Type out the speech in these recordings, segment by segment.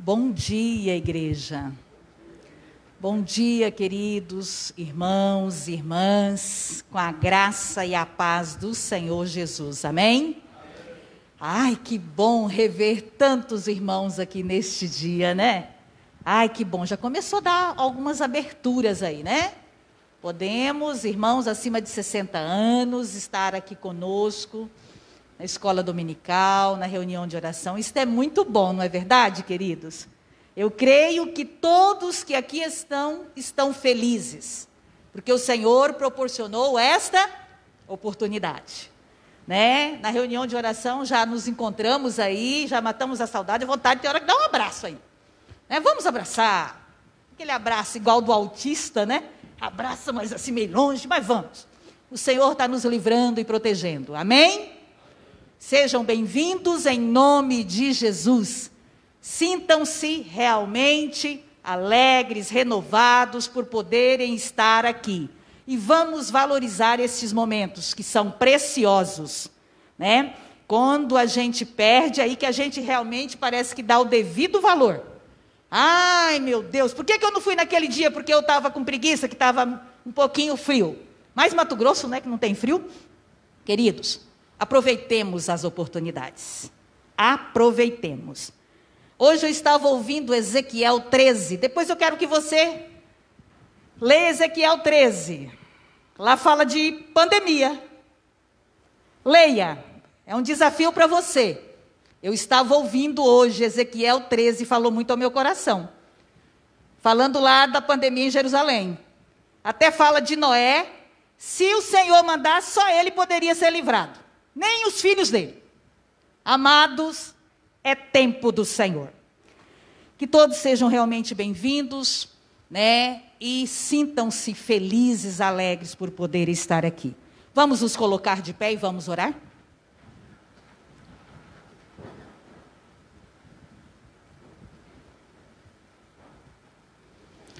Bom dia, igreja. Bom dia, queridos irmãos e irmãs, com a graça e a paz do Senhor Jesus. Amém? Ai, que bom rever tantos irmãos aqui neste dia, né? Ai, que bom. Já começou a dar algumas aberturas aí, né? Podemos, irmãos acima de 60 anos, estar aqui conosco na escola dominical, na reunião de oração. Isso é muito bom, não é verdade, queridos? Eu creio que todos que aqui estão felizes, porque o Senhor proporcionou esta oportunidade, né? Na reunião de oração já nos encontramos aí, já matamos a saudade, a vontade tem hora que dá um abraço aí, né? Vamos abraçar, aquele abraço igual do autista, né? Abraça, mas assim meio longe, mas vamos. O Senhor está nos livrando e protegendo, amém? Sejam bem-vindos em nome de Jesus. Sintam-se realmente alegres, renovados por poderem estar aqui. E vamos valorizar esses momentos que são preciosos, né? Quando a gente perde, aí que a gente realmente parece que dá o devido valor. Ai, meu Deus, por que eu não fui naquele dia? Porque eu estava com preguiça, que estava um pouquinho frio. Mas Mato Grosso, né, que não tem frio? Queridos, aproveitemos as oportunidades. Aproveitemos. Hoje eu estava ouvindo Ezequiel 13. Depois eu quero que você leia Ezequiel 13. Lá fala de pandemia. Leia. É um desafio para você. Eu estava ouvindo hoje Ezequiel 13, falou muito ao meu coração. Falando lá da pandemia em Jerusalém. Até fala de Noé. Se o Senhor mandasse, só ele poderia ser livrado. Nem os filhos dele. Amados, é tempo do Senhor. Que todos sejam realmente bem-vindos, né? E sintam-se felizes, alegres por poder estar aqui. Vamos nos colocar de pé e vamos orar?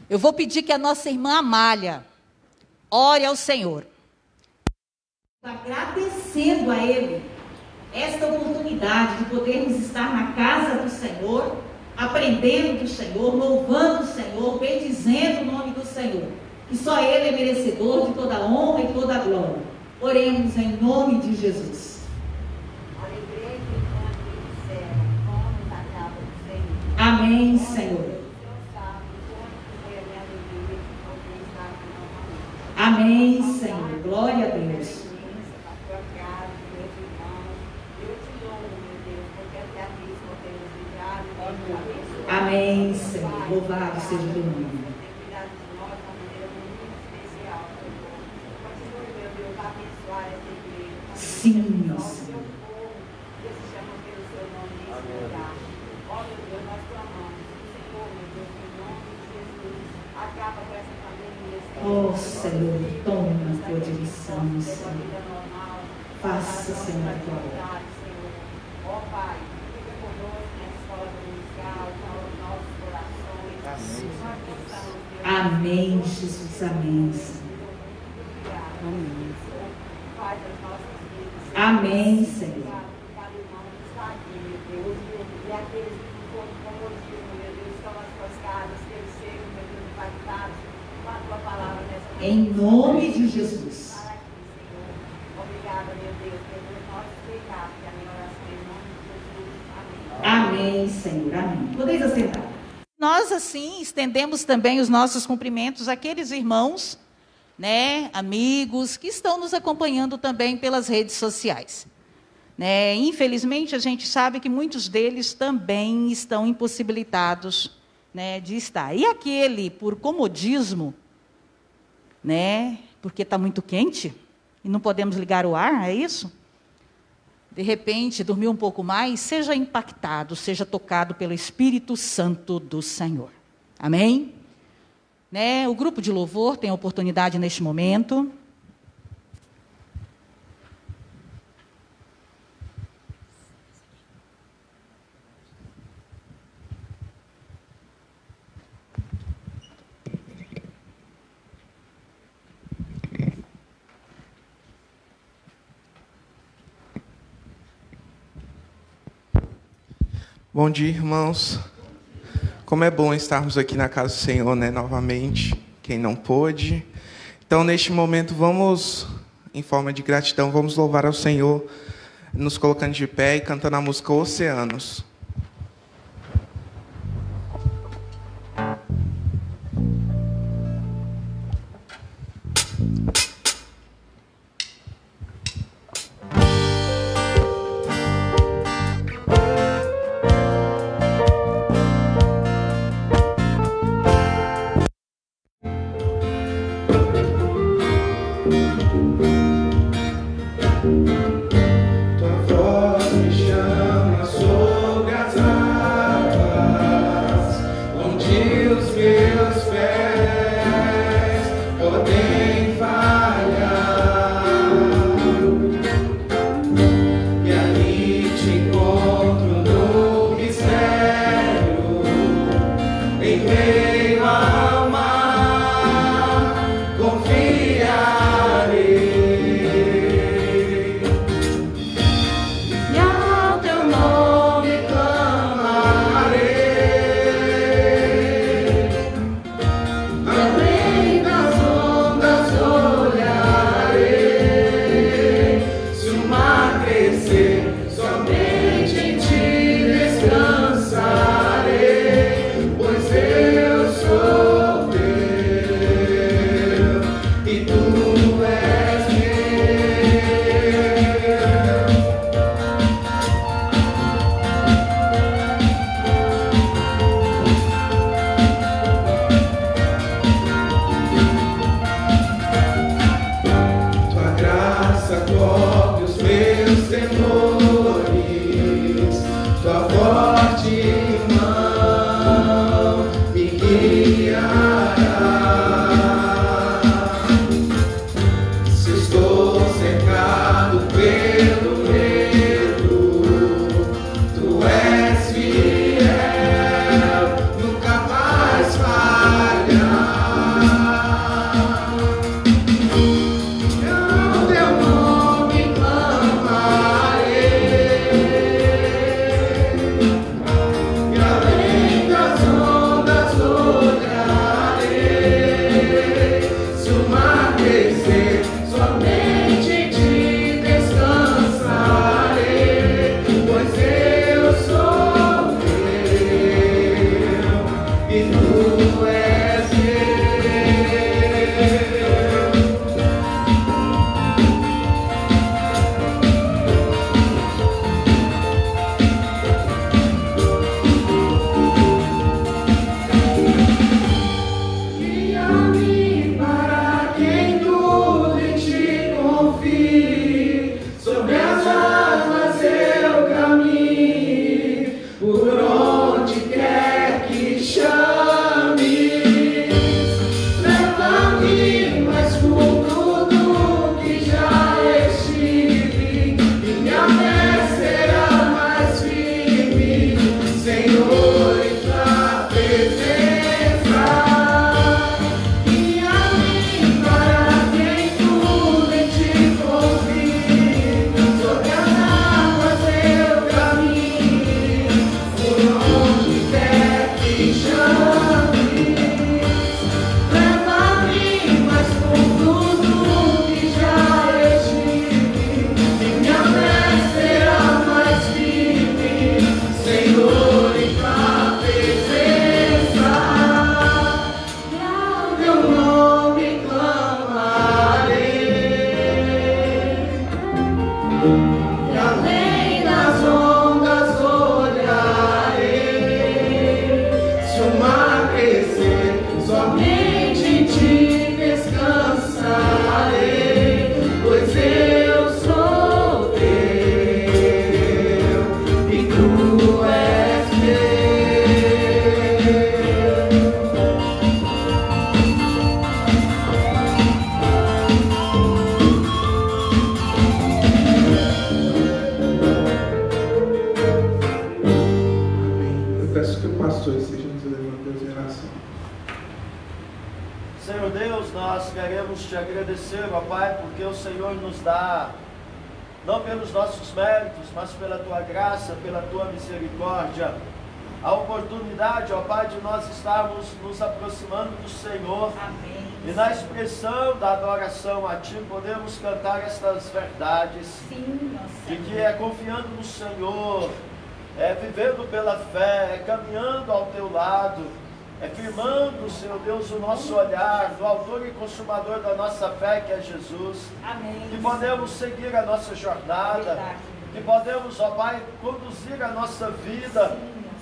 Eu vou pedir que a nossa irmã Amália ore ao Senhor. Agradecendo a Ele esta oportunidade de podermos estar na casa do Senhor, aprendendo do Senhor, louvando o Senhor, bendizendo o nome do Senhor. Que só Ele é merecedor de toda a honra e toda a glória. Oremos em nome de Jesus. Amém, Senhor. Amém, Senhor. Glória a Deus. Amém, Senhor. Louvado seja o teu nome. Sim, Senhor. Oh, Senhor, toma a tua direção, Senhor. Faça, Senhor, a tua obra. Ó Pai, fica conosco nessa escola dominical, nos nossos corações. Amém, Jesus, amém, Senhor. Amém. Faz as nossas vidas. Amém, Senhor. Cada irmão que está aqui, meu Deus, e aqueles que foram com comodismo, meu Deus, estão nas suas casas, que eles sejam, meu Deus, impactados com a tua palavra nessa noite. Em nome de Jesus. Obrigada, meu Deus, pelo nosso pecado, que a minha oração em nome de Jesus. Amém. Amém, Senhor. Amém. Podeis assentar. Nós, assim, estendemos também os nossos cumprimentos àqueles irmãos, né, amigos, que estão nos acompanhando também pelas redes sociais. Né? Infelizmente, a gente sabe que muitos deles também estão impossibilitados, né, de estar. E aquele, por comodismo, né, porque está muito quente, e não podemos ligar o ar, é isso? De repente, dormir um pouco mais, seja impactado, seja tocado pelo Espírito Santo do Senhor. Amém? Né? O grupo de louvor tem a oportunidade neste momento. Bom dia, irmãos. Como é bom estarmos aqui na casa do Senhor, né, novamente, quem não pôde. Então, neste momento, vamos, em forma de gratidão, vamos louvar ao Senhor, nos colocando de pé e cantando a música Oceanos. Senhor Deus, nós queremos te agradecer, ó Pai, porque o Senhor nos dá, não pelos nossos méritos, mas pela tua graça, pela tua misericórdia, a oportunidade, ó Pai, de nós estarmos nos aproximando do Senhor. Amém. E na expressão da adoração a Ti, podemos cantar estas verdades. Sim, De que é confiando no Senhor, é vivendo pela fé, é caminhando ao Teu lado, é firmando, Senhor Deus, o nosso olhar no autor e consumador da nossa fé, que é Jesus. Amém. Que podemos seguir a nossa jornada, Verdade. que podemos, ó Pai, conduzir a nossa vida,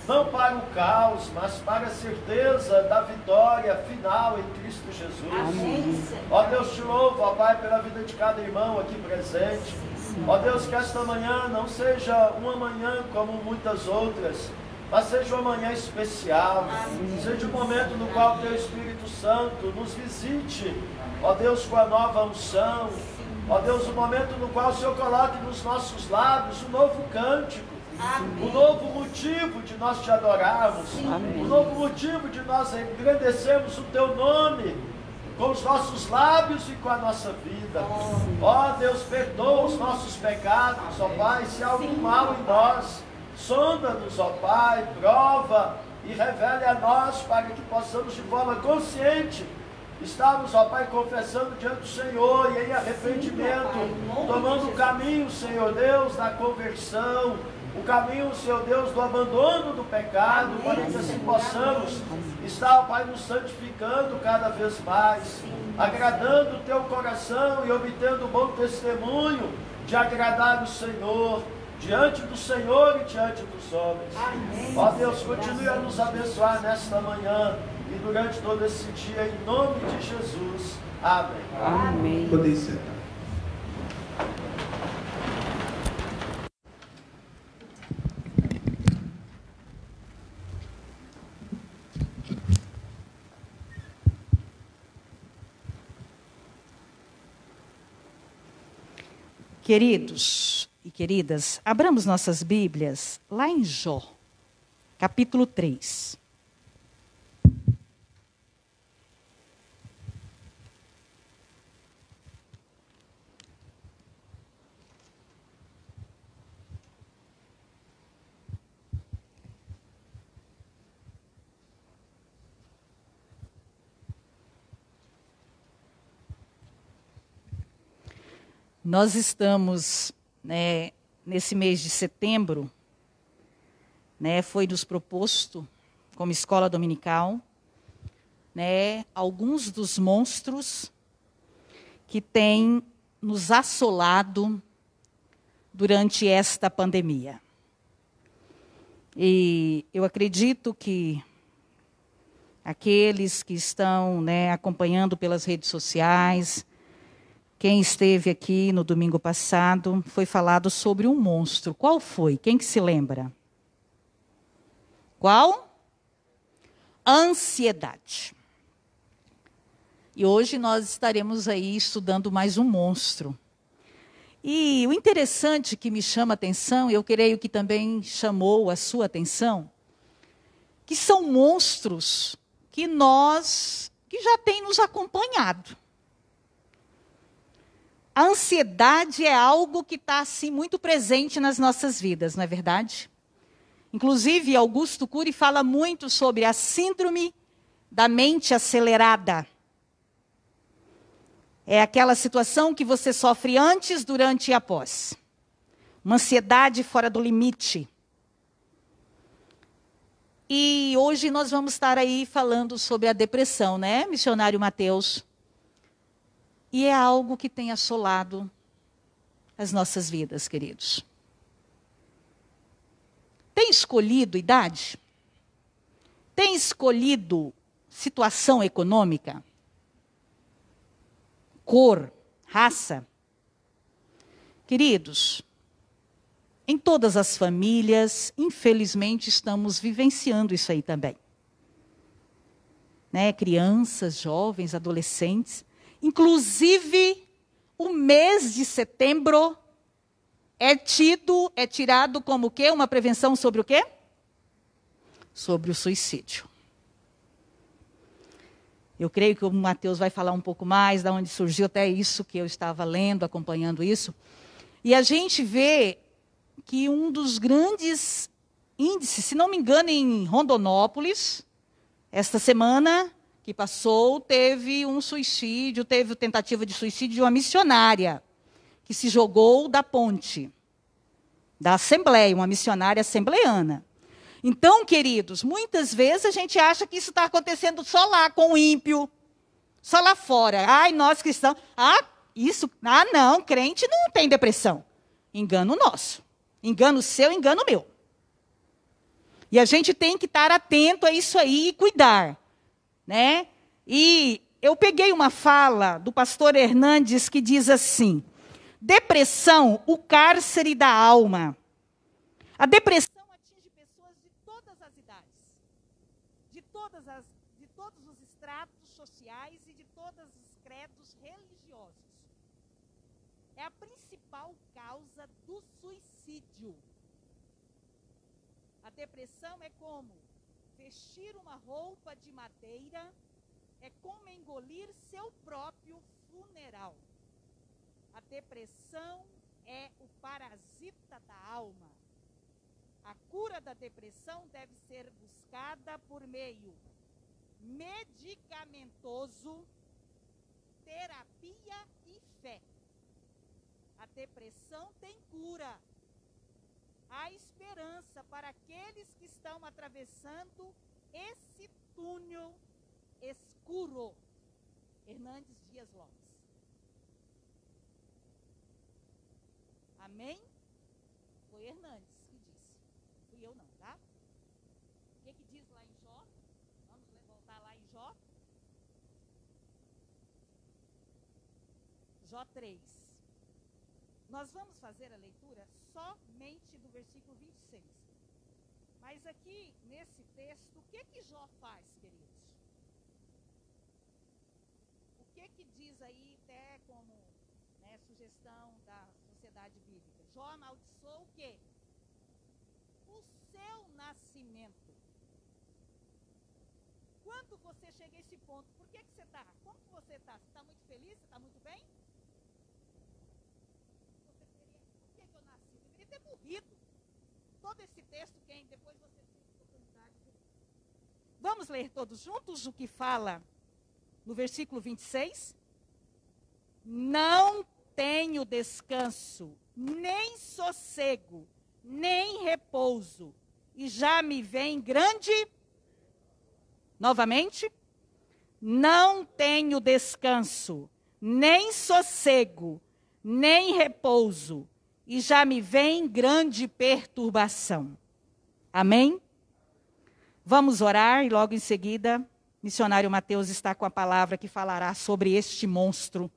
não para o caos, mas para a certeza da vitória final em Cristo Jesus. Amém, Senhor. Ó Deus, te louvo, ó Pai, pela vida de cada irmão aqui presente. Ó Deus, que esta manhã não seja uma manhã como muitas outras, mas seja uma manhã especial. Seja um momento no qual o Teu Espírito Santo nos visite, ó Deus, com a nova unção. Ó Deus, um momento no qual o Senhor coloque nos nossos lábios um novo cântico. Amém. Um novo motivo de nós te adorarmos. Um novo motivo de nós engrandecermos o Teu nome com os nossos lábios e com a nossa vida. Ó Deus, perdoa os nossos pecados, ó Pai, se há algum mal em nós, sonda-nos, ó Pai, prova e revele a nós para que possamos de forma consciente estarmos, ó Pai, confessando diante do Senhor e em arrependimento, tomando o caminho, Senhor Deus, da conversão, o caminho, Senhor Deus, do abandono do pecado, para que assim possamos estar, ó Pai, nos santificando cada vez mais, agradando o Teu coração e obtendo bom testemunho de agradar o Senhor, diante do Senhor e diante dos homens. Ó Deus, continue a nos abençoar nesta manhã e durante todo esse dia, em nome de Jesus. Amém. Amém. Podem sentar. Queridos e queridas, abramos nossas Bíblias lá em Jó, capítulo 3. Nós estamos, nesse mês de setembro, foi nos proposto, como escola dominical, alguns dos monstros que têm nos assolado durante esta pandemia. E eu acredito que aqueles que estão acompanhando pelas redes sociais, quem esteve aqui no domingo passado, foi falado sobre um monstro. Qual foi? Quem que se lembra? Qual? Ansiedade. E hoje nós estaremos aí estudando mais um monstro. E o interessante que me chama a atenção, eu creio que também chamou a sua atenção, que são monstros que já têm nos acompanhado. A ansiedade é algo que está assim, muito presente nas nossas vidas, não é verdade? Inclusive, Augusto Cury fala muito sobre a síndrome da mente acelerada. É aquela situação que você sofre antes, durante e após. Uma ansiedade fora do limite. E hoje nós vamos estar aí falando sobre a depressão, né, missionário Mateus? E é algo que tem assolado as nossas vidas, queridos. Tem escolhido idade? Tem escolhido situação econômica? Cor, raça? Queridos, em todas as famílias, infelizmente, estamos vivenciando isso aí também. Crianças, jovens, adolescentes. Inclusive, o mês de setembro é tirado como o quê? Uma prevenção sobre o quê? Sobre o suicídio. Eu creio que o Mateus vai falar um pouco mais de onde surgiu até isso que eu estava lendo, acompanhando isso. E a gente vê que um dos grandes índice, se não me engano, em Rondonópolis, esta semana que passou, teve um suicídio, teve tentativa de suicídio de uma missionária que se jogou da ponte, da Assembleia, uma missionária assembleiana. Então, queridos, muitas vezes a gente acha que isso está acontecendo só lá com o ímpio, só lá fora. Ai, nós cristãos, não, crente não tem depressão. Engano nosso. Engano seu, engano meu. E a gente tem que estar atento a isso aí e cuidar, né? E eu peguei uma fala do pastor Hernandes que diz assim: depressão, o cárcere da alma. A depressão atinge pessoas de todas as idades, de todos os estratos sociais e de todos os credos religiosos. É a principal causa do suicídio. A depressão é como vestir uma roupa de madeira, é como engolir seu próprio funeral. A depressão é o parasita da alma. A cura da depressão deve ser buscada por meio medicamentoso, terapia e fé. A depressão tem cura. Há esperança para aqueles que estão atravessando esse túnel escuro. Hernandes Dias Lopes. Amém? Foi Hernandes que disse. Fui eu não, tá? O que diz lá em Jó? Vamos voltar lá em Jó. Jó 3. Nós vamos fazer a leitura somente do versículo 26. Mas aqui, nesse texto, o que Jó faz, queridos? O que diz aí, até como sugestão da sociedade bíblica? Jó amaldiçoou o quê? O seu nascimento. Quando você chega a esse ponto, por que você está? Como que você está? Você está muito feliz? Você está muito bem? Eu nasci, eu deveria ter morrido. Todo esse texto, depois você tem oportunidade de... Vamos ler todos juntos o que fala no versículo 26? Não tenho descanso, nem sossego, nem repouso, e já me vem grande... Novamente, não tenho descanso, nem sossego, nem repouso, e já me vem grande perturbação. Amém? Vamos orar e logo em seguida, missionário Mateus está com a palavra que falará sobre este monstro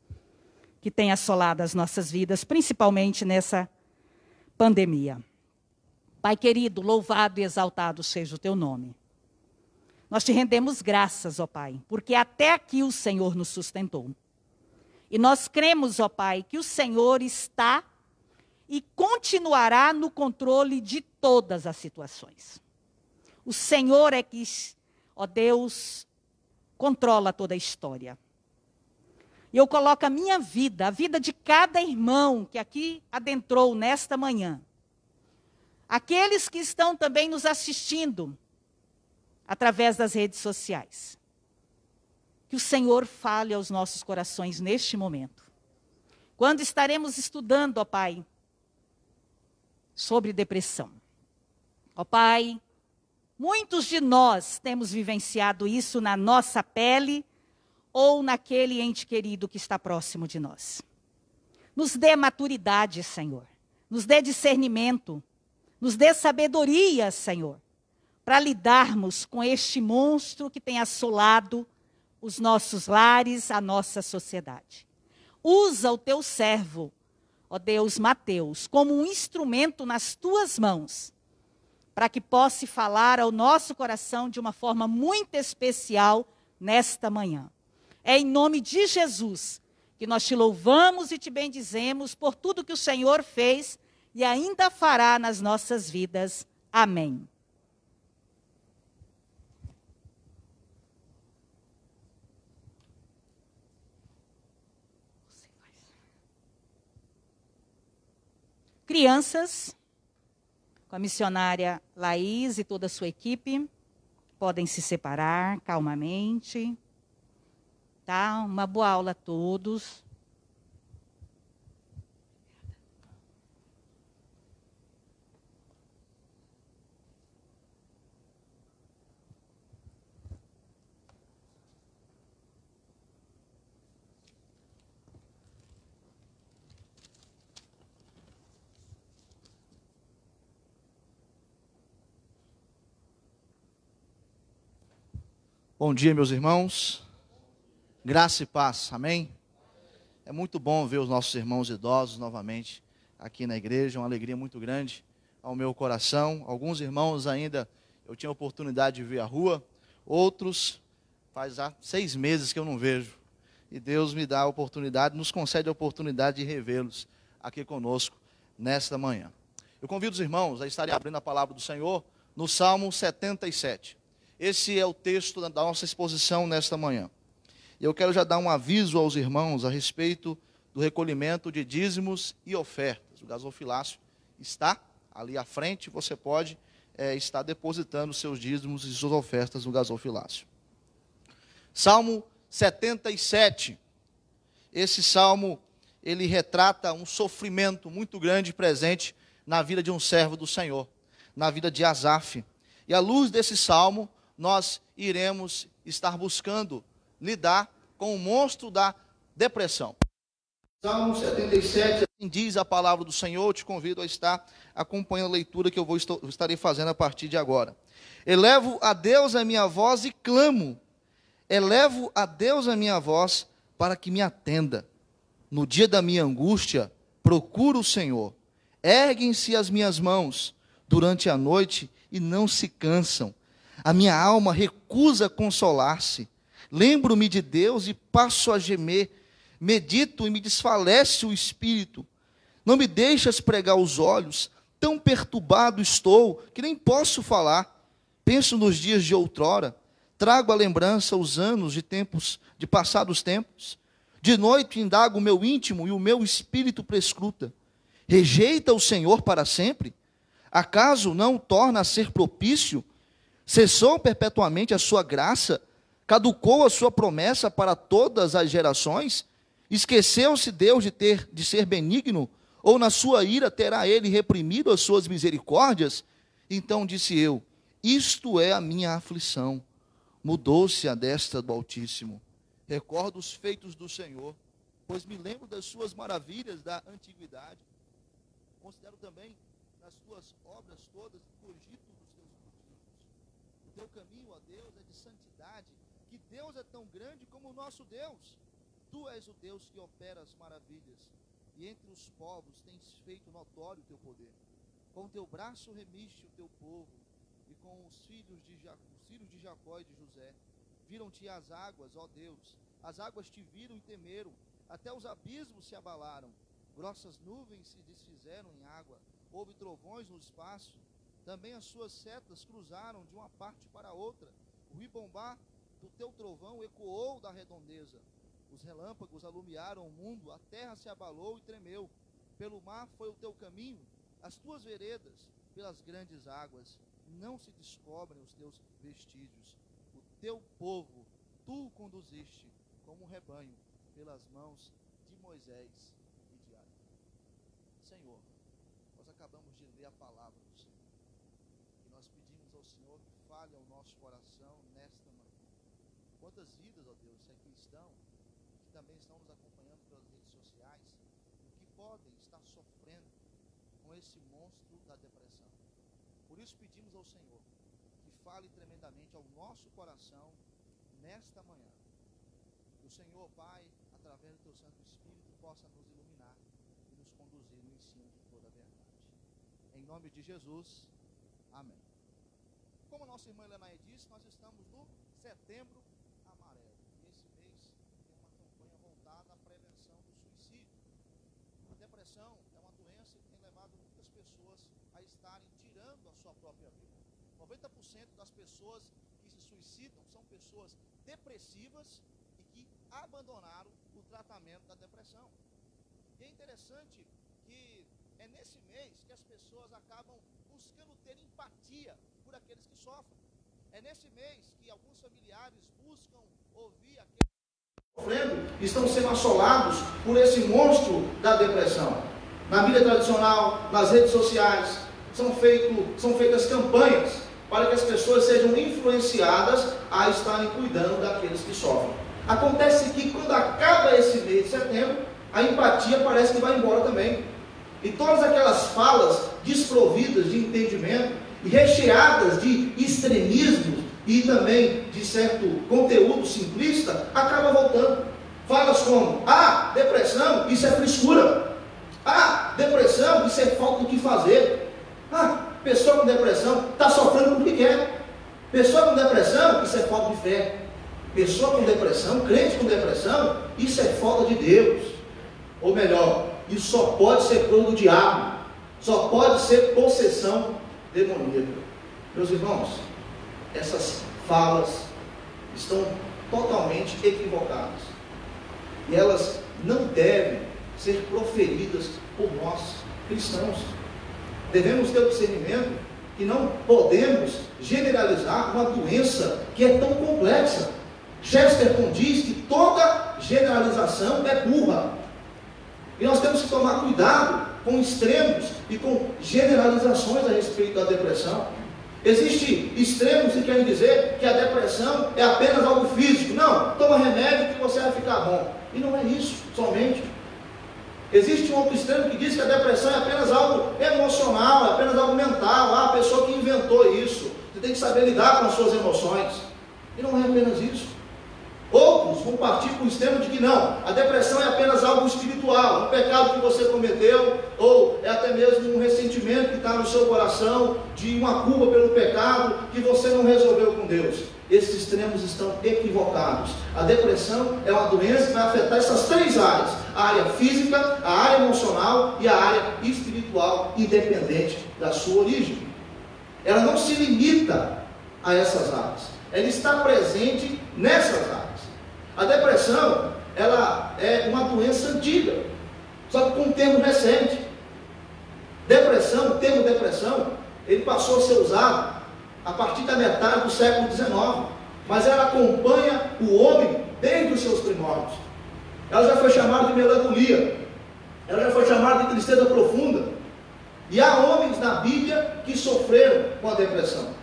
que tem assolado as nossas vidas, principalmente nessa pandemia. Pai querido, louvado e exaltado seja o teu nome. Nós te rendemos graças, ó Pai, porque até aqui o Senhor nos sustentou. E nós cremos, ó Pai, que o Senhor está e continuará no controle de todas as situações. O Senhor é que, ó Deus, controla toda a história. E eu coloco a minha vida, a vida de cada irmão que aqui adentrou nesta manhã. Aqueles que estão também nos assistindo através das redes sociais. Que o Senhor fale aos nossos corações neste momento. Quando estaremos estudando, ó Pai, sobre depressão. Ó Pai, muitos de nós temos vivenciado isso na nossa pele ou naquele ente querido que está próximo de nós. Nos dê maturidade, Senhor. Nos dê discernimento. Nos dê sabedoria, Senhor, para lidarmos com este monstro que tem assolado os nossos lares, a nossa sociedade. Usa o teu servo, ó Deus, Mateus, como um instrumento nas tuas mãos, para que possa falar ao nosso coração de uma forma muito especial nesta manhã. É em nome de Jesus que nós te louvamos e te bendizemos por tudo que o Senhor fez e ainda fará nas nossas vidas. Amém. Crianças, com a missionária Laís e toda a sua equipe. Podem se separar calmamente. Tá? Uma boa aula a todos. Bom dia, meus irmãos. Graça e paz, amém? É muito bom ver os nossos irmãos idosos novamente aqui na igreja, uma alegria muito grande ao meu coração. Alguns irmãos ainda eu tinha a oportunidade de ver à rua, outros faz há 6 meses que eu não vejo. E Deus me dá a oportunidade, nos concede a oportunidade de revê-los aqui conosco nesta manhã. Eu convido os irmãos a estarem abrindo a palavra do Senhor no Salmo 77. Esse é o texto da nossa exposição nesta manhã. E eu quero já dar um aviso aos irmãos a respeito do recolhimento de dízimos e ofertas. O gasofilácio está ali à frente, você pode estar depositando seus dízimos e suas ofertas no gasofilácio. Salmo 77. Esse salmo, ele retrata um sofrimento muito grande presente na vida de um servo do Senhor, na vida de Asaf. E à luz desse salmo, nós iremos estar buscando lidar com o monstro da depressão. Salmo 77, assim diz a palavra do Senhor. Eu te convido a estar acompanhando a leitura que eu estarei fazendo a partir de agora. Elevo a Deus a minha voz e clamo. Elevo a Deus a minha voz para que me atenda. No dia da minha angústia, procuro o Senhor. Erguem-se as minhas mãos durante a noite e não se cansam. A minha alma recusa consolar-se. Lembro-me de Deus e passo a gemer. Medito e me desfalece o espírito. Não me deixas pregar os olhos. Tão perturbado estou que nem posso falar. Penso nos dias de outrora. Trago à lembrança os anos de passados tempos. De noite indago o meu íntimo e o meu espírito prescruta. Rejeita o Senhor para sempre? Acaso não o torna a ser propício? Cessou perpetuamente a sua graça? Caducou a sua promessa para todas as gerações? Esqueceu-se Deus de ser benigno? Ou na sua ira terá ele reprimido as suas misericórdias? Então disse eu, isto é a minha aflição. Mudou-se a destra do Altíssimo. Recordo os feitos do Senhor, pois me lembro das suas maravilhas da antiguidade. Considero também nas tuas obras todas e cogito dos teus motivos. O teu caminho, ó Deus, é de santidade. Que Deus é tão grande como o nosso Deus. Tu és o Deus que opera as maravilhas. E entre os povos tens feito notório o teu poder. Com o teu braço remiste o teu povo. E com os filhos de Jacó e de José. Viram-te as águas, ó Deus. As águas te viram e temeram. Até os abismos se abalaram. Grossas nuvens se desfizeram em água. Houve trovões no espaço. Também as suas setas cruzaram de uma parte para outra. O ribombar do teu trovão ecoou da redondeza. Os relâmpagos alumiaram o mundo. A terra se abalou e tremeu. Pelo mar foi o teu caminho. As tuas veredas pelas grandes águas. Não se descobrem os teus vestígios. O teu povo tu conduziste como um rebanho pelas mãos de Moisés e de Arão. Senhor, nós acabamos de ler a palavra do Senhor. E nós pedimos ao Senhor que fale ao nosso coração nesta manhã. Quantas vidas, ó Deus, aqui estão, que também estão nos acompanhando pelas redes sociais, e que podem estar sofrendo com esse monstro da depressão. Por isso pedimos ao Senhor que fale tremendamente ao nosso coração nesta manhã. Que o Senhor, Pai, através do teu Santo Espírito, possa nos iluminar e nos conduzir no ensino de toda a verdade. Em nome de Jesus, amém. Como a nossa irmã Helena disse, nós estamos no Setembro Amarelo. E esse mês tem uma campanha voltada à prevenção do suicídio. A depressão é uma doença que tem levado muitas pessoas a estarem tirando a sua própria vida. 90% das pessoas que se suicidam são pessoas depressivas e que abandonaram o tratamento da depressão. E é interessante que é nesse mês que as pessoas acabam buscando ter empatia por aqueles que sofrem. É nesse mês que alguns familiares buscam ouvir aqueles que estão sofrendo, estão sendo assolados por esse monstro da depressão. Na mídia tradicional, nas redes sociais, são feitas campanhas para que as pessoas sejam influenciadas a estarem cuidando daqueles que sofrem. Acontece que quando acaba esse mês de setembro, a empatia parece que vai embora também. E todas aquelas falas desprovidas de entendimento e recheadas de extremismos e também de certo conteúdo simplista, acaba voltando. Falas como: ah, depressão, isso é frescura. Ah, depressão, isso é falta do que fazer. Ah, pessoa com depressão está sofrendo porque quer. Pessoa com depressão, isso é falta de fé. Pessoa com depressão, crente com depressão, isso é falta de Deus. Ou melhor, isso só pode ser coisa do diabo. Só pode ser possessão demoníaca. Meus irmãos, essas falas estão totalmente equivocadas. E elas não devem ser proferidas por nós, cristãos. Devemos ter o discernimento que não podemos generalizar uma doença que é tão complexa. Chesterton diz que toda generalização é burra. E nós temos que tomar cuidado com extremos e com generalizações a respeito da depressão. Existem extremos que querem dizer que a depressão é apenas algo físico. Não, toma remédio que você vai ficar bom. E não é isso somente. Existe um outro extremo que diz que a depressão é apenas algo emocional, é apenas algo mental. Ah, a pessoa que inventou isso. Você tem que saber lidar com as suas emoções. E não é apenas isso. Outros vão partir para o extremo de que não, a depressão é apenas algo espiritual, um pecado que você cometeu, ou é até mesmo um ressentimento que está no seu coração, de uma culpa pelo pecado que você não resolveu com Deus. Esses extremos estão equivocados. A depressão é uma doença que vai afetar essas três áreas: a área física, a área emocional e a área espiritual, independente da sua origem. Ela não se limita a essas áreas, ela está presente nessas áreas. A depressão, ela é uma doença antiga, só que com um termo recente. Depressão, o termo depressão, ele passou a ser usado a partir da metade do século XIX, mas ela acompanha o homem desde os seus primórdios. Ela já foi chamada de melancolia, ela já foi chamada de tristeza profunda. E há homens na Bíblia que sofreram com a depressão.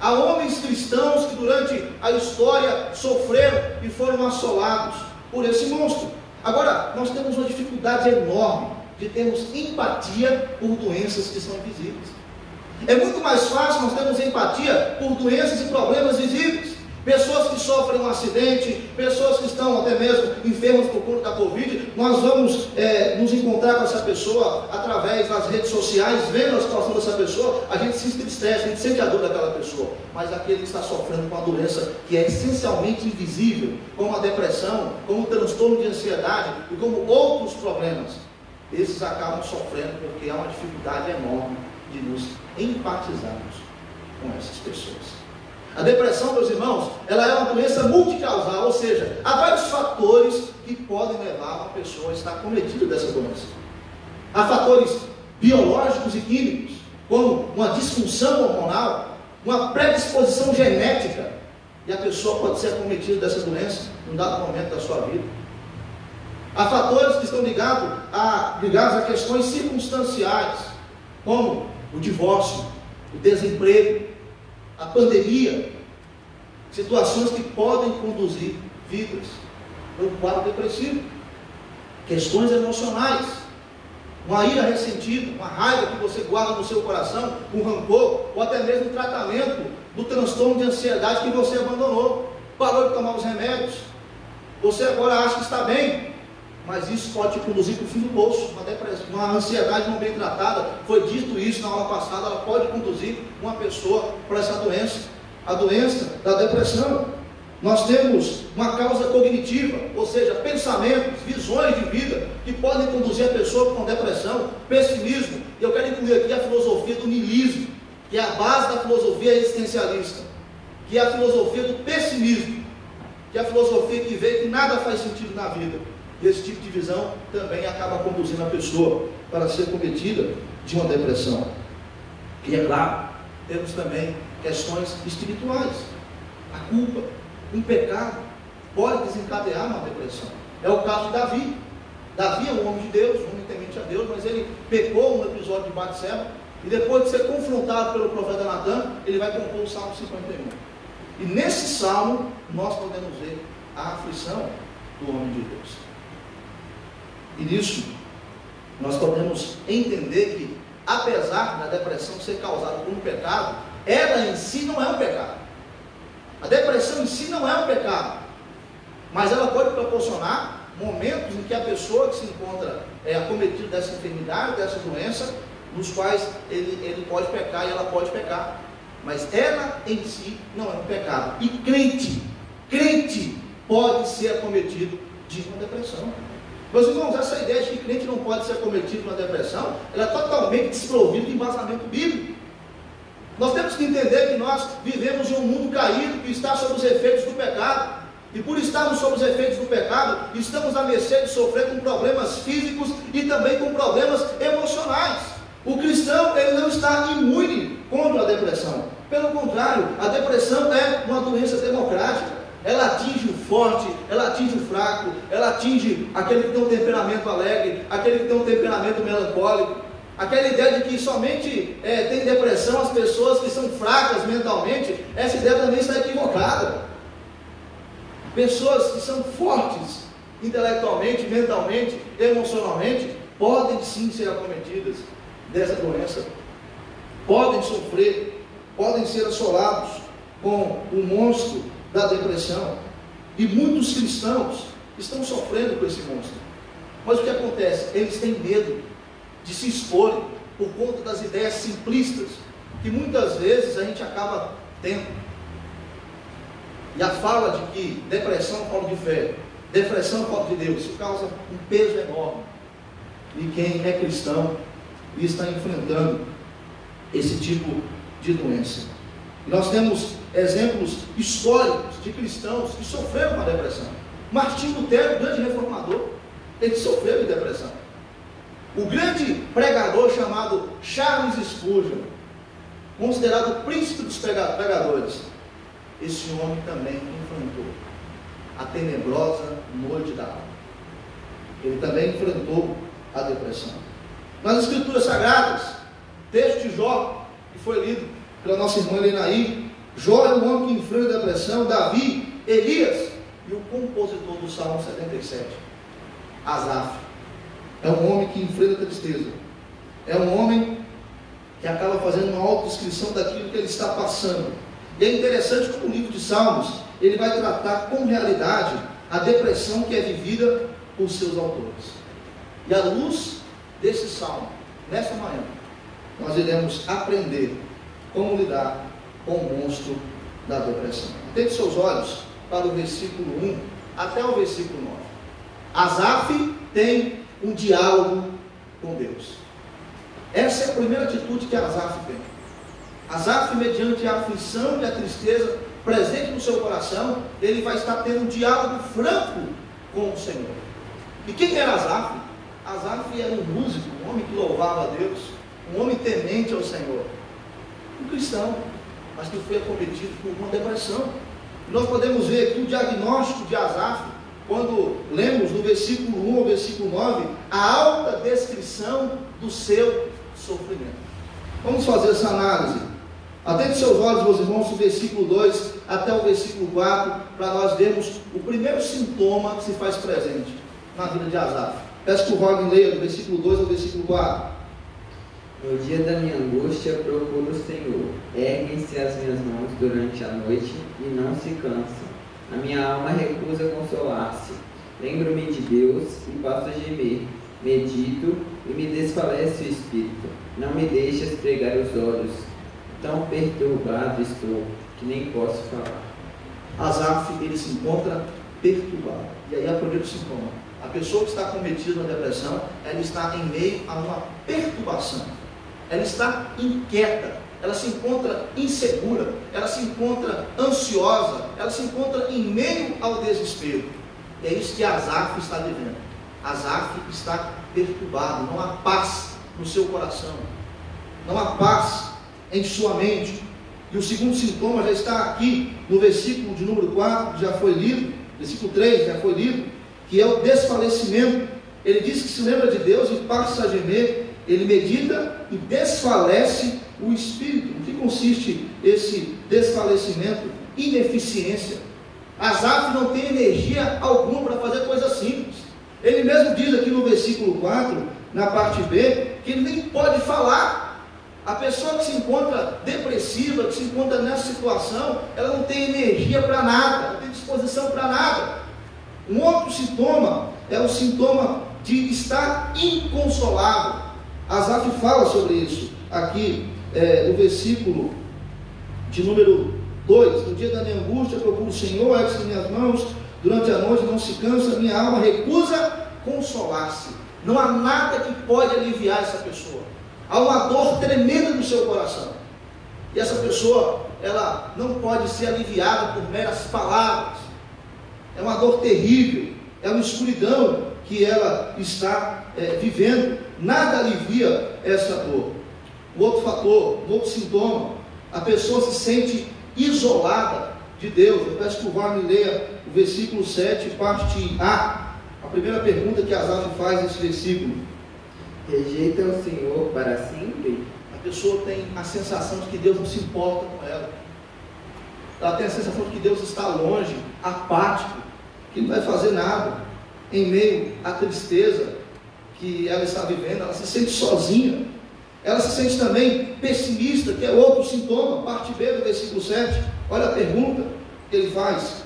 Há homens cristãos que durante a história sofreram e foram assolados por esse monstro. Agora, nós temos uma dificuldade enorme de termos empatia por doenças que são invisíveis. É muito mais fácil nós termos empatia por doenças e problemas visíveis. Pessoas que sofrem um acidente, pessoas que estão até mesmo enfermas por conta da Covid, nós vamos nos encontrar com essa pessoa através das redes sociais, vendo a situação dessa pessoa, a gente se entristece, a gente sente a dor daquela pessoa. Mas aquele que está sofrendo com uma doença que é essencialmente invisível, como a depressão, como o transtorno de ansiedade e como outros problemas, esses acabam sofrendo porque há uma dificuldade enorme de nos empatizarmos com essas pessoas. A depressão, meus irmãos, ela é uma doença multicausal, ou seja, há vários fatores que podem levar uma pessoa a estar cometida dessa doença. Há fatores biológicos e químicos, como uma disfunção hormonal, uma predisposição genética, e a pessoa pode ser acometida dessa doença em um dado momento da sua vida. Há fatores que estão ligados a questões circunstanciais, como o divórcio, o desemprego, a pandemia, situações que podem conduzir vidas para um quadro depressivo, questões emocionais, uma ira ressentida, uma raiva que você guarda no seu coração, um rancor, ou até mesmo o tratamento do transtorno de ansiedade que você abandonou, parou de tomar os remédios, você agora acha que está bem, mas isso pode te conduzir para o fim do poço, uma ansiedade não bem tratada. Foi dito isso na aula passada, ela pode conduzir uma pessoa para essa doença, a doença da depressão. Nós temos uma causa cognitiva, ou seja, pensamentos, visões de vida, que podem conduzir a pessoa com depressão, pessimismo. E eu quero incluir aqui a filosofia do niilismo, que é a base da filosofia existencialista, que é a filosofia do pessimismo, que é a filosofia que vê que nada faz sentido na vida. Esse tipo de visão também acaba conduzindo a pessoa para ser cometida de uma depressão. E é claro, temos também questões espirituais. A culpa, um pecado, pode desencadear uma depressão. É o caso de Davi. Davi é um homem de Deus, um homem temente a Deus, mas ele pecou no episódio de Batseba, e depois de ser confrontado pelo profeta Natan, ele vai compor o Salmo 51. E nesse salmo, nós podemos ver a aflição do homem de Deus. E nisso, nós podemos entender que, apesar da depressão ser causada por um pecado, ela em si não é um pecado. A depressão em si não é um pecado, mas ela pode proporcionar momentos em que a pessoa que se encontra acometida dessa enfermidade, dessa doença, nos quais ele pode pecar e ela pode pecar, mas ela em si não é um pecado. E crente pode ser acometido de uma depressão. Meus irmãos, essa ideia de que crente não pode ser acometido de uma depressão, ela é totalmente desprovida de embasamento bíblico. Nós temos que entender que nós vivemos em um mundo caído que está sob os efeitos do pecado. E por estarmos sob os efeitos do pecado, estamos à mercê de sofrer com problemas físicos e também com problemas emocionais. O cristão, ele não está imune contra a depressão. Pelo contrário, a depressão é uma doença democrática. Ela atinge o forte, ela atinge o fraco, ela atinge aquele que tem um temperamento alegre, aquele que tem um temperamento melancólico. Aquela ideia de que somente tem depressão as pessoas que são fracas mentalmente, essa ideia também está equivocada. Pessoas que são fortes intelectualmente, mentalmente, emocionalmente, podem sim ser acometidas dessa doença, podem sofrer, podem ser assolados com o monstro da depressão. E muitos cristãos estão sofrendo com esse monstro. Mas o que acontece? Eles têm medo de se exporem por conta das ideias simplistas que muitas vezes a gente acaba tendo. E a fala de que depressão é falta de fé, depressão é falta de Deus, isso causa um peso enorme em quem é cristão e está enfrentando esse tipo de doença. E nós temos exemplos históricos de cristãos que sofreram com a depressão. Martim Lutero, grande reformador, ele sofreu de depressão. O grande pregador chamado Charles Spurgeon, considerado o príncipe dos pregadores, esse homem também enfrentou a tenebrosa noite da alma. Ele também enfrentou a depressão. Nas Escrituras Sagradas, texto de Jó, que foi lido pela nossa irmã Lenaí, Jó é um homem que enfrenta a depressão, Davi, Elias e o compositor do Salmo 77, Asaf. É um homem que enfrenta a tristeza. É um homem que acaba fazendo uma autodescrição daquilo que ele está passando. E é interessante como o livro de Salmos, ele vai tratar com realidade a depressão que é vivida por seus autores. E à luz desse salmo, nesta manhã, nós iremos aprender como lidar com o monstro da depressão. Atente seus olhos para o versículo 1 até o versículo 9. Asaf tem um diálogo com Deus. Essa é a primeira atitude que Asaf tem. Asaf, mediante a aflição e a tristeza presente no seu coração, ele vai estar tendo um diálogo franco com o Senhor. E quem era Asaf? Asaf era um músico, um homem que louvava a Deus, um homem temente ao Senhor, um cristão, mas que foi acometido por uma depressão. E nós podemos ver aqui o diagnóstico de Asaf, quando lemos do versículo 1 ao versículo 9, a alta descrição do seu sofrimento. Vamos fazer essa análise. Atente seus olhos, meus irmãos, do versículo 2 até o versículo 4, para nós vermos o primeiro sintoma que se faz presente na vida de Asaf. Peço que o Wagner leia do versículo 2 ao versículo 4. No dia da minha angústia procuro o Senhor. Erguem-se as minhas mãos durante a noite e não se cansam. A minha alma recusa consolar-se. Lembro-me de Deus e passo a gemer. Medito e me desfalece o espírito. Não me deixes pregar os olhos. Tão perturbado estou que nem posso falar. Asaf, ele se encontra perturbado. E aí é o primeiro sintoma. A pessoa que está cometida na depressão, ela está em meio a uma perturbação. Ela está inquieta, ela se encontra insegura, ela se encontra ansiosa, ela se encontra em meio ao desespero. E é isso que Asaf está vivendo. Asaf está perturbado, não há paz no seu coração, não há paz em sua mente. E o segundo sintoma já está aqui no versículo de número 4, que já foi lido, versículo 3 já foi lido, que é o desfalecimento. Ele diz que se lembra de Deus e passa a gemer. Ele medita e desfalece o espírito. O que consiste esse desfalecimento? Ineficiência. Asaf não tem energia alguma para fazer coisas simples. Ele mesmo diz aqui no versículo 4, na parte B, que ele nem pode falar. A pessoa que se encontra depressiva, que se encontra nessa situação, ela não tem energia para nada, não tem disposição para nada. Um outro sintoma é o sintoma de estar inconsolável. Asaf fala sobre isso aqui no versículo de número 2. No dia da minha angústia procuro o Senhor, ergue-se minhas mãos, durante a noite não se cansa, minha alma recusa consolar-se. Não há nada que pode aliviar essa pessoa. Há uma dor tremenda no seu coração. E essa pessoa, ela não pode ser aliviada por meras palavras. É uma dor terrível, é uma escuridão que ela está vivendo. Nada alivia essa dor. Um outro fator, um outro sintoma, a pessoa se sente isolada de Deus. Eu peço que o Wagner leia o versículo 7, parte A. A primeira pergunta que Asaf faz nesse versículo: rejeita o Senhor para sempre? A pessoa tem a sensação de que Deus não se importa com ela. Ela tem a sensação de que Deus está longe, apático, que não vai fazer nada. Em meio à tristeza que ela está vivendo, ela se sente sozinha. Ela se sente também pessimista, que é outro sintoma, parte B do versículo 7. Olha a pergunta que ele faz: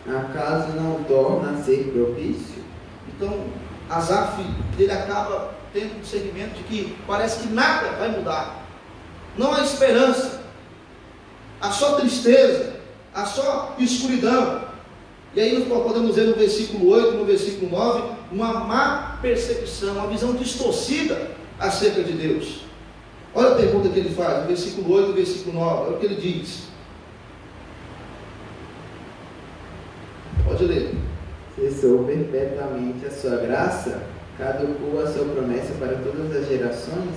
acaso não torna a ser propício? Então, Asaf, ele acaba tendo um discernimento de que parece que nada vai mudar. Não há esperança. Há só tristeza, há só escuridão. E aí nós podemos ver no versículo 8, no versículo 9, uma má percepção, uma visão distorcida acerca de Deus. Olha a pergunta que ele faz, no versículo 8 e versículo 9, olha o que ele diz. Pode ler. Cessou perpetuamente a sua graça, caducou a sua promessa para todas as gerações,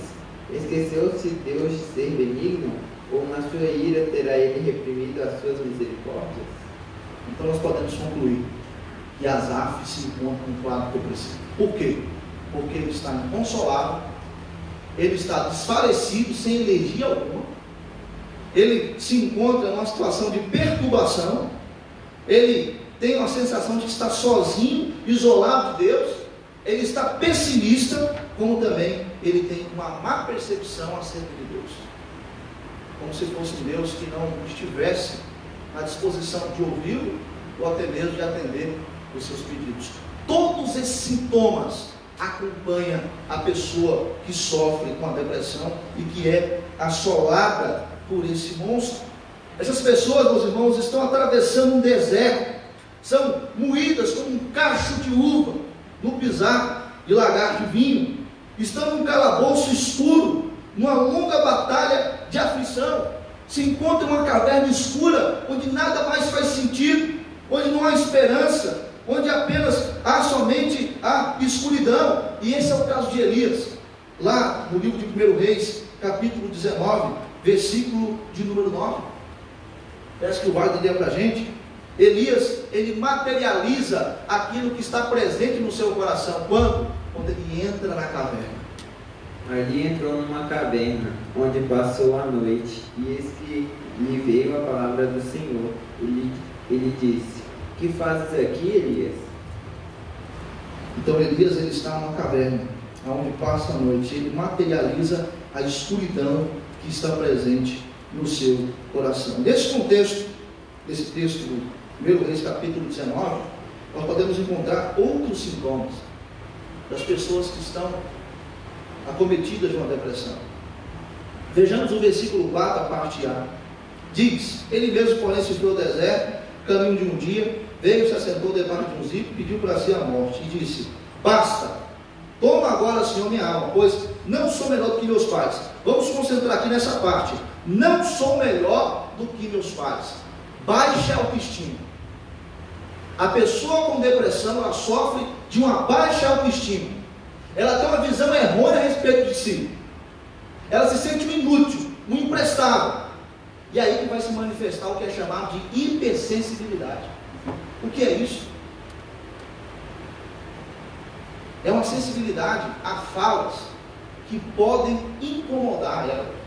esqueceu-se Deus de ser benigno, ou na sua ira terá ele reprimido as suas misericórdias? Então nós podemos concluir que Asaf se encontra em um quadro depressivo. Por quê? Porque ele está inconsolável, ele está desfalecido, sem energia alguma, ele se encontra numa situação de perturbação, ele tem uma sensação de que está sozinho, isolado de Deus, ele está pessimista, como também ele tem uma má percepção acerca de Deus, como se fosse um Deus que não estivesse à disposição de ouvi-lo, ou até mesmo de atender os seus pedidos. Todos esses sintomas acompanham a pessoa que sofre com a depressão e que é assolada por esse monstro. Essas pessoas, meus irmãos, estão atravessando um deserto, são moídas como um cacho de uva no pisar de lagar de vinho, estão num calabouço escuro, numa longa batalha de aflição, se encontram em uma caverna escura, onde nada mais faz sentido, onde não há esperança, onde apenas há somente a escuridão. E esse é o caso de Elias, lá no livro de 1 Reis, capítulo 19, versículo de número 9. Peço que o Wagner dê para a gente. Elias, ele materializa aquilo que está presente no seu coração. Quando? Quando ele entra na caverna. Ali entrou numa caverna, onde passou a noite, e eis que lhe veio a palavra do Senhor. Ele disse: que fazes aqui, Elias? Então Elias, ele está numa caverna, onde passa a noite. Ele materializa a escuridão que está presente no seu coração. Nesse contexto, desse texto do 1 Reis capítulo 19, nós podemos encontrar outros sintomas das pessoas que estão acometidas de uma depressão. Vejamos o versículo 4, a parte A. Diz: ele mesmo, porém, se foi ao deserto, caminho de um dia, veio, se assentou debaixo de um zipo, pediu para si a morte, e disse: basta, toma agora, Senhor, minha alma, pois não sou melhor do que meus pais. Vamos concentrar aqui nessa parte. Não sou melhor do que meus pais. Baixa autoestima. A pessoa com depressão, ela sofre de uma baixa autoestima. Ela tem uma visão errônea a respeito de si. Ela se sente um inútil, um imprestável. E aí que vai se manifestar o que é chamado de hipersensibilidade. O que é isso? É uma sensibilidade a falas que podem incomodar ela.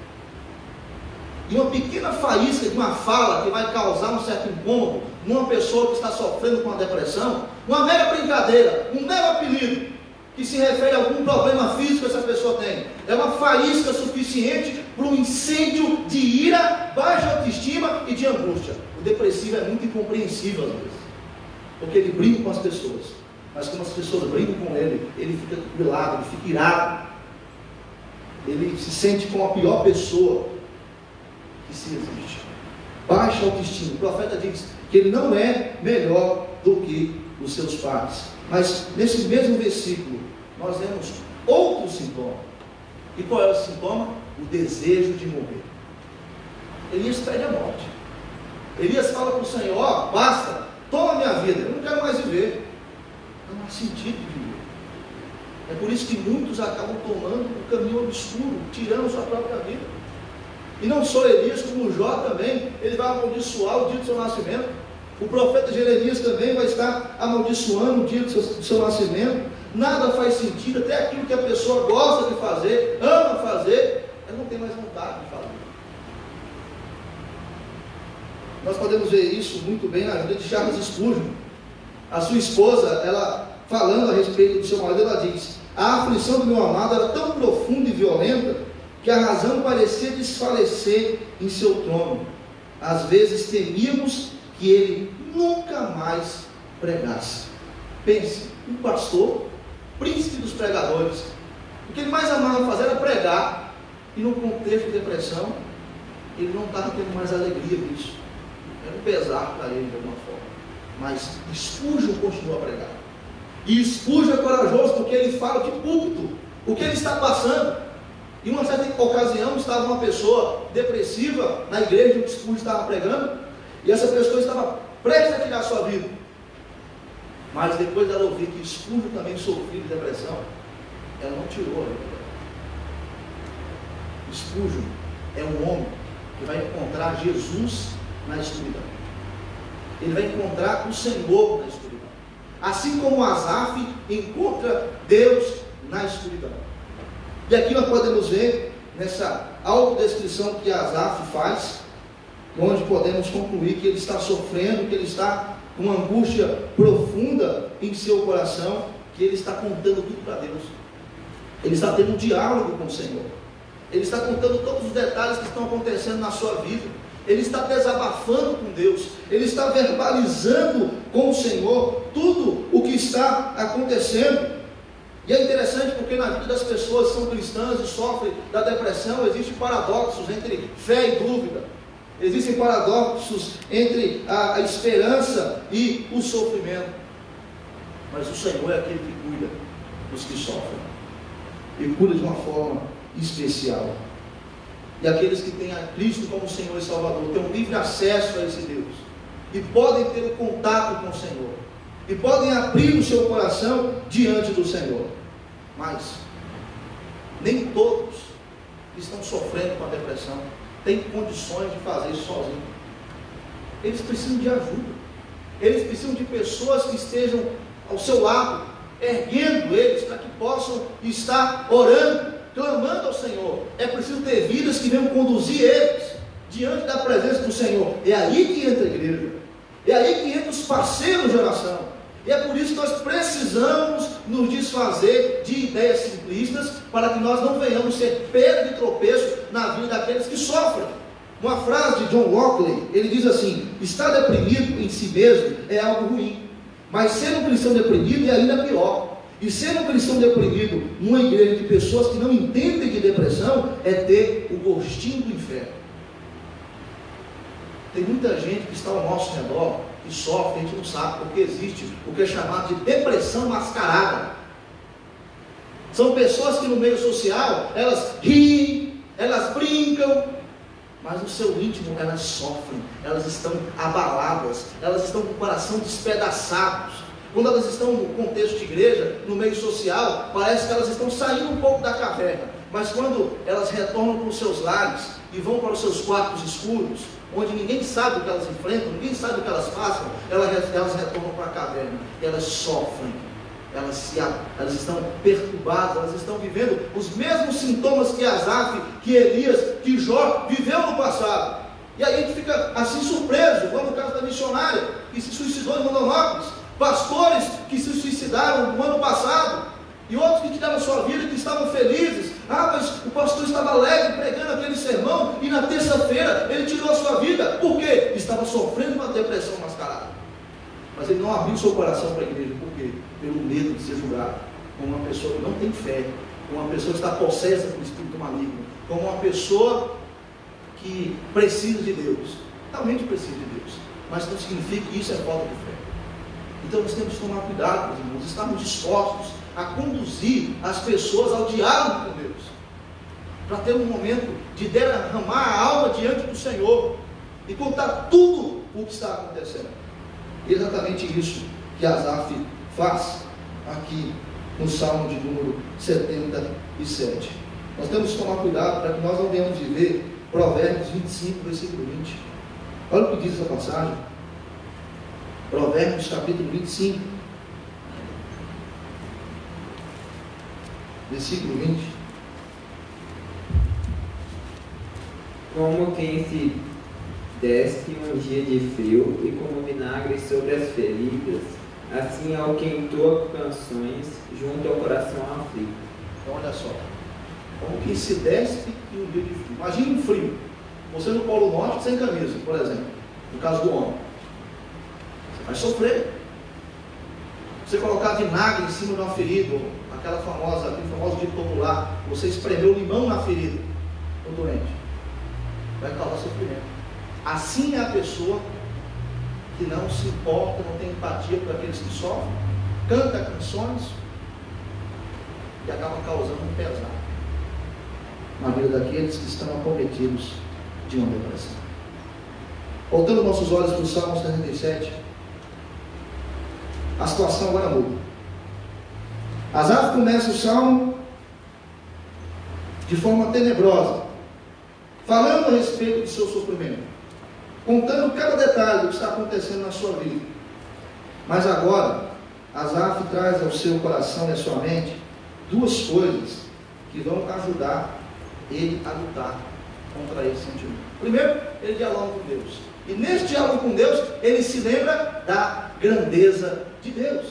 E uma pequena faísca de uma fala que vai causar um certo incômodo numa pessoa que está sofrendo com a depressão, uma mera brincadeira, um mero apelido que se refere a algum problema físico que essa pessoa tem, é uma faísca suficiente para um incêndio de ira, baixa autoestima e de angústia. O depressivo é muito incompreensível às vezes, porque ele brinca com as pessoas, mas quando as pessoas brincam com ele, ele fica grilado, ele fica irado, ele se sente como a pior pessoa que se existe. Baixa autoestima. O profeta diz que ele não é melhor do que os seus pais. Mas nesse mesmo versículo nós vemos outro sintoma. E qual é o sintoma? O desejo de morrer. Elias pede a morte. Elias fala para o Senhor: ó, basta, toma minha vida, eu não quero mais viver. Não há sentido de viver. É por isso que muitos acabam tomando o caminho obscuro, tirando sua própria vida. E não só Elias, como Jó também, ele vai amaldiçoar o dia do seu nascimento. O profeta Jeremias também vai estar amaldiçoando o dia do seu nascimento. Nada faz sentido, até aquilo que a pessoa gosta de fazer, ama fazer, ela não tem mais vontade de fazer. Nós podemos ver isso muito bem na vida de Charles Spurgeon. A sua esposa, ela falando a respeito do seu marido, ela diz: a aflição do meu amado era tão profunda e violenta que a razão parecia desfalecer em seu trono. Às vezes temíamos que ele nunca mais pregasse. Pense, um pastor, príncipe dos pregadores, o que ele mais amava fazer era pregar, e no contexto de depressão, ele não estava tendo mais alegria disso. Era um pesar para ele de alguma forma. Mas Spurgeon continua a pregar. E Spurgeon é corajoso porque ele fala de púlpito, o que ele está passando. Em uma certa ocasião estava uma pessoa depressiva na igreja onde Spurgeon estava pregando, e essa pessoa estava prestes a tirar a sua vida. Mas depois dela ouvir que Spurgeon também sofria de depressão, ela não tirou a vida dela. Spurgeon é um homem que vai encontrar Jesus na escuridão. Ele vai encontrar o Senhor na escuridão. Assim como Asaf encontra Deus na escuridão. E aqui nós podemos ver, nessa autodescrição que Asaf faz, onde podemos concluir que ele está sofrendo, que ele está com uma angústia profunda em seu coração, que ele está contando tudo para Deus. Ele está tendo um diálogo com o Senhor. Ele está contando todos os detalhes que estão acontecendo na sua vida. Ele está desabafando com Deus. Ele está verbalizando com o Senhor tudo o que está acontecendo. E é interessante porque na vida das pessoas que são cristãs e sofrem da depressão, existem paradoxos entre fé e dúvida. Existem paradoxos entre a esperança e o sofrimento. Mas o Senhor é aquele que cuida dos que sofrem. E cuida de uma forma especial. E aqueles que têm a Cristo como Senhor e Salvador têm um livre acesso a esse Deus. E podem ter um contato com o Senhor. E podem abrir o seu coração diante do Senhor. Mas nem todos que estão sofrendo com a depressão têm condições de fazer isso sozinhos. Eles precisam de ajuda. Eles precisam de pessoas que estejam ao seu lado, erguendo eles para que possam estar orando, clamando ao Senhor. É preciso ter vidas que venham conduzir eles diante da presença do Senhor. É aí que entra a igreja. É aí que entram os parceiros de oração. E é por isso que nós precisamos nos desfazer de ideias simplistas, para que nós não venhamos ser pedra de tropeço na vida daqueles que sofrem. Uma frase de John Lockley, ele diz assim: estar deprimido em si mesmo é algo ruim, mas ser um cristão deprimido é ainda pior. E ser um cristão deprimido numa igreja de pessoas que não entendem de depressão é ter o gostinho do inferno. Tem muita gente que está ao nosso redor que sofre, a gente não sabe, porque existe o que é chamado de depressão mascarada. São pessoas que no meio social, elas riem, elas brincam, mas no seu íntimo elas sofrem, elas estão abaladas, elas estão com o coração despedaçado. Quando elas estão no contexto de igreja, no meio social, parece que elas estão saindo um pouco da caverna, mas quando elas retornam para os seus lares, e vão para os seus quartos escuros, onde ninguém sabe o que elas enfrentam, ninguém sabe o que elas passam, elas retornam para a caverna, elas sofrem, elas estão perturbadas, elas estão vivendo os mesmos sintomas que Asaf, que Elias, que Jó viveu no passado. E aí a gente fica assim surpreso, como no caso da missionária que se suicidou em Rondonópolis, pastores que se suicidaram no ano passado, e outros que tiveram sua vida e que estavam felizes. Mas o pastor estava alegre pregando aquele sermão, e na terça-feira ele tirou a sua vida. Por quê? Estava sofrendo uma depressão mascarada. Mas ele não abriu seu coração para a igreja. Por quê? Pelo medo de ser julgado como uma pessoa que não tem fé, como uma pessoa que está possessa por espírito maligno, como uma pessoa que precisa de Deus. Realmente precisa de Deus, mas não significa que isso é falta de fé. Então nós temos que tomar cuidado, meus irmãos, estarmos dispostos a conduzir as pessoas ao diálogo com Deus, para ter um momento de derramar a alma diante do Senhor e contar tudo o que está acontecendo. E exatamente isso que Asaf faz aqui no Salmo de número 77. Nós temos que tomar cuidado para que nós não venhamos viver Provérbios 25, versículo 20. Olha o que diz essa passagem. Provérbios capítulo 25, versículo 20. Como quem se despe um dia de frio e como vinagre sobre as feridas, assim ao que entoa canções junto ao coração aflito. Então olha só, como quem se despe em um dia de frio. Imagine um frio, você no Polo Norte sem camisa, por exemplo, no caso do homem, você vai sofrer. Você colocar vinagre em cima de uma ferida, aquele famoso dito popular, você espremeu limão na ferida do doente, vai causar sofrimento. Assim é a pessoa que não se importa, não tem empatia por aqueles que sofrem, canta canções e acaba causando um pesar na vida daqueles que estão acometidos de uma depressão. Voltando nossos olhos para o Salmo 77, a situação agora muda. Asaf começa o Salmo de forma tenebrosa, falando a respeito do seu sofrimento, contando cada detalhe do que está acontecendo na sua vida. Mas agora, Asaf traz ao seu coração e à sua mente duas coisas que vão ajudar ele a lutar contra esse sentimento. Primeiro, ele dialoga com Deus. E nesse diálogo com Deus, ele se lembra da grandeza de Deus.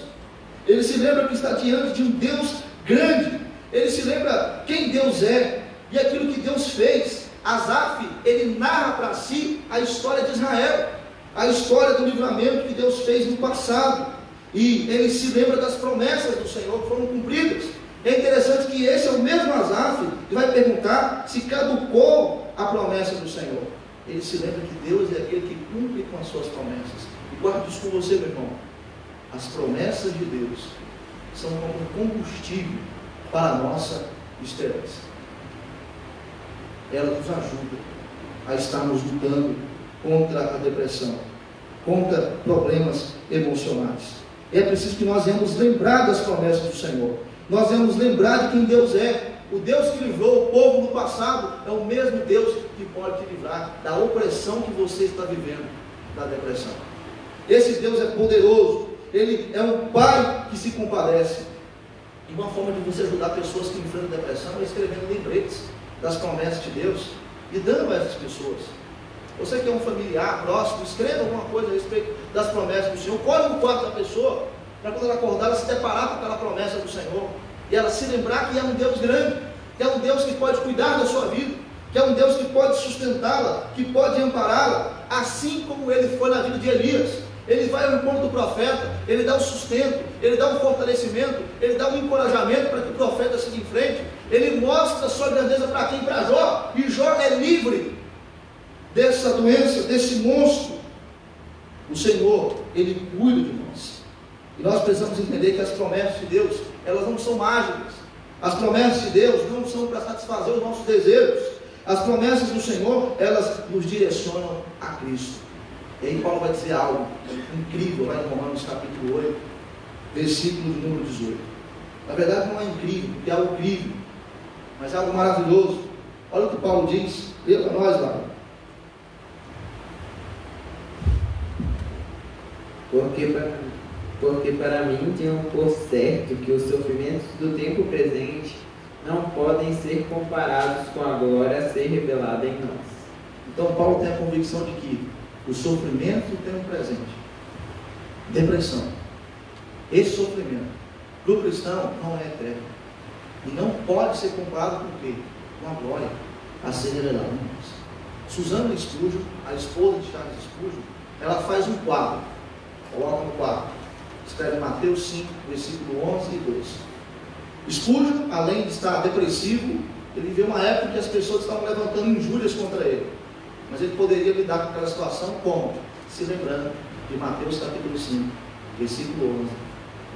Ele se lembra que está diante de um Deus grande. Ele se lembra quem Deus é e aquilo que Deus fez. Asaf, ele narra para si a história de Israel, a história do livramento que Deus fez no passado. E ele se lembra das promessas do Senhor que foram cumpridas. É interessante que esse é o mesmo Asaf que vai perguntar se caducou a promessa do Senhor. Ele se lembra que Deus é aquele que cumpre com as suas promessas. E guarde isso com você, meu irmão. As promessas de Deus são como um combustível para a nossa esperança. Ela nos ajuda a estarmos lutando contra a depressão, contra problemas emocionais. É preciso que nós venhamos lembrar das promessas do Senhor. Nós vamos lembrar de quem Deus é. O Deus que livrou o povo no passado é o mesmo Deus que pode te livrar da opressão que você está vivendo, da depressão. Esse Deus é poderoso. Ele é um Pai que se compadece. E uma forma de você ajudar pessoas que enfrentam depressão é escrevendo lembretes das promessas de Deus e dando a essas pessoas. Você que é um familiar próximo, escreva alguma coisa a respeito das promessas do Senhor. Colhe no quarto da pessoa, para quando ela acordar, ela se deparar com aquela promessa do Senhor, e ela se lembrar que é um Deus grande, que é um Deus que pode cuidar da sua vida, que é um Deus que pode sustentá-la, que pode ampará-la, assim como ele foi na vida de Elias. Ele vai ao encontro do profeta, ele dá o sustento, ele dá um fortalecimento, ele dá um encorajamento para que o profeta siga em frente. Ele mostra a sua grandeza para quem? Para Jó. E Jó é livre dessa doença, desse monstro. O Senhor, ele cuida de nós. E nós precisamos entender que as promessas de Deus, elas não são mágicas. As promessas de Deus não são para satisfazer os nossos desejos. As promessas do Senhor, elas nos direcionam a Cristo. E aí Paulo vai dizer algo incrível lá em Romanos capítulo 8, versículo de número 18. Na verdade não é incrível, é algo incrível, mas é algo maravilhoso. Olha o que Paulo diz, lê para nós lá. Porque para mim tenho por certo que os sofrimentos do tempo presente não podem ser comparados com a glória a ser revelada em nós. Então Paulo tem a convicção de que o sofrimento do tempo presente, depressão, esse sofrimento, para o cristão não é eterno. E não pode ser comparado com o quê? Com a glória a ser revelada em nós. Susana Spurgeon, a esposa de Charles Spurgeon, ela faz um quadro, coloca no quadro, escreve Mateus 5, versículo 11 e 12. Spurgeon, além de estar depressivo, ele vê uma época que as pessoas estavam levantando injúrias contra ele, mas ele poderia lidar com aquela situação como? Se lembrando de Mateus capítulo 5, versículo 11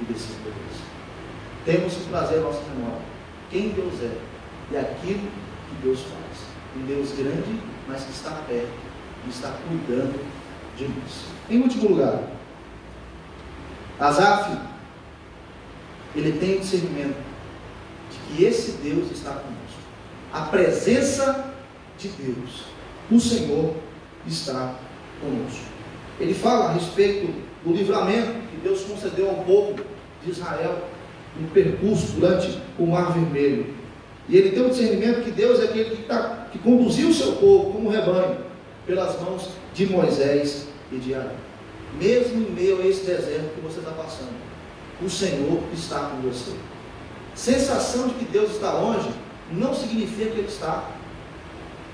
e versículo 12. Temos que trazer a nossa memória quem Deus é e aquilo que Deus faz. Um Deus grande, mas que está perto, que está cuidando de nós. Em último lugar, Asaf, ele tem o discernimento de que esse Deus está conosco. A presença de Deus, o Senhor, está conosco. Ele fala a respeito do livramento que Deus concedeu ao povo de Israel no percurso durante o Mar Vermelho. E ele tem o discernimento que Deus é aquele que conduziu o seu povo como rebanho pelas mãos de Moisés e de Arão. Mesmo em meio a esse deserto que você está passando, o Senhor está com você. Sensação de que Deus está longe não significa que Ele está.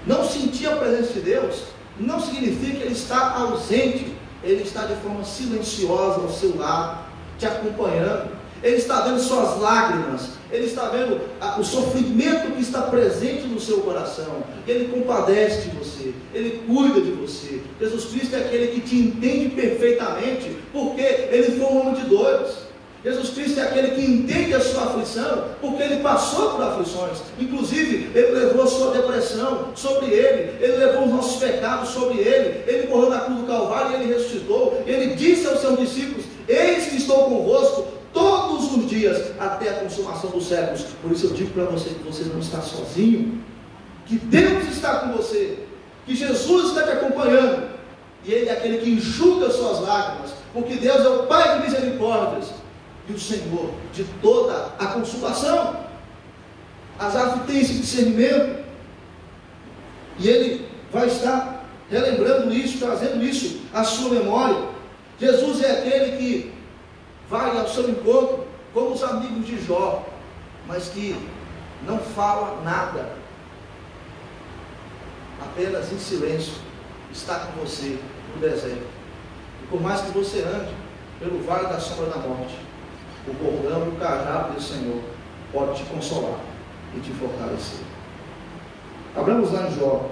Não sentir a presença de Deus não significa que Ele está ausente. Ele está de forma silenciosa ao seu lado, te acompanhando. Ele está vendo suas lágrimas, Ele está vendo o sofrimento que está presente no seu coração. Ele compadece de você, Ele cuida de você. Jesus Cristo é aquele que te entende perfeitamente, porque Ele foi um homem de dores. Jesus Cristo é aquele que entende a sua aflição, porque Ele passou por aflições. Inclusive, Ele levou a sua depressão sobre Ele levou os nossos pecados sobre Ele morreu na cruz do Calvário e Ele ressuscitou. Ele disse aos seus discípulos: eis que estou convosco todos os dias, até a consumação dos séculos. Por isso eu digo para você que você não está sozinho, que Deus está com você, que Jesus está te acompanhando, e Ele é aquele que enxuga suas lágrimas, porque Deus é o Pai de misericórdias, e o Senhor de toda a consolação. Asaf tem esse discernimento, e ele vai estar relembrando isso, trazendo isso à sua memória. Jesus é aquele que vai ao seu encontro como os amigos de Jó, mas que não fala nada, apenas em silêncio está com você no deserto. E por mais que você ande pelo vale da sombra da morte, o bordão e o cajado do Senhor pode te consolar e te fortalecer. Abramos lá em Jó,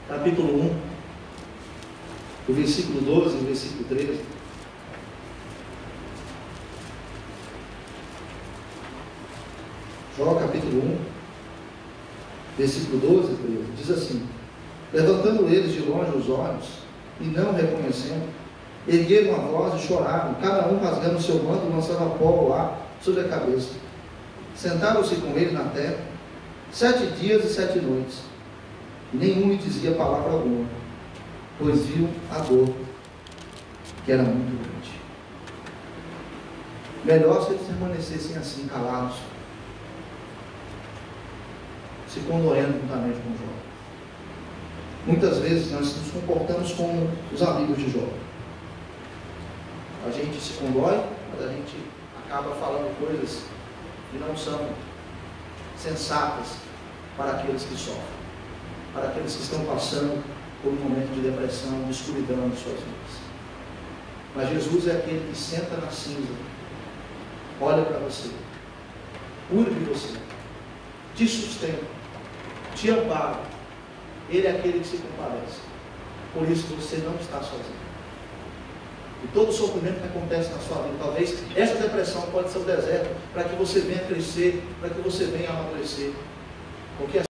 capítulo 1, o versículo 12 e o versículo 13. Jó capítulo 1, versículo 12 e 13, diz assim: levantando eles de longe os olhos, e não reconhecendo, ergueram a voz e choravam, cada um rasgando o seu manto, lançando a pó ao ar sobre a cabeça. Sentaram-se com ele na terra 7 dias e 7 noites, e nenhum lhe dizia palavra alguma, pois viam a dor, que era muito grande. Melhor se eles permanecessem assim, calados, se condoendo juntamente com Jó. Muitas vezes nós nos comportamos como os amigos de Jó. A gente se condói, mas a gente acaba falando coisas que não são sensatas para aqueles que sofrem, para aqueles que estão passando por um momento de depressão, de escuridão em suas vidas. Mas Jesus é aquele que senta na cinza, olha para você, cuida de você, te sustenta, te ampara. Ele é aquele que se compadece. Por isso você não está sozinho. E todo o sofrimento que acontece na sua vida, talvez essa depressão pode ser o deserto para que você venha crescer, para que você venha amadurecer. Porque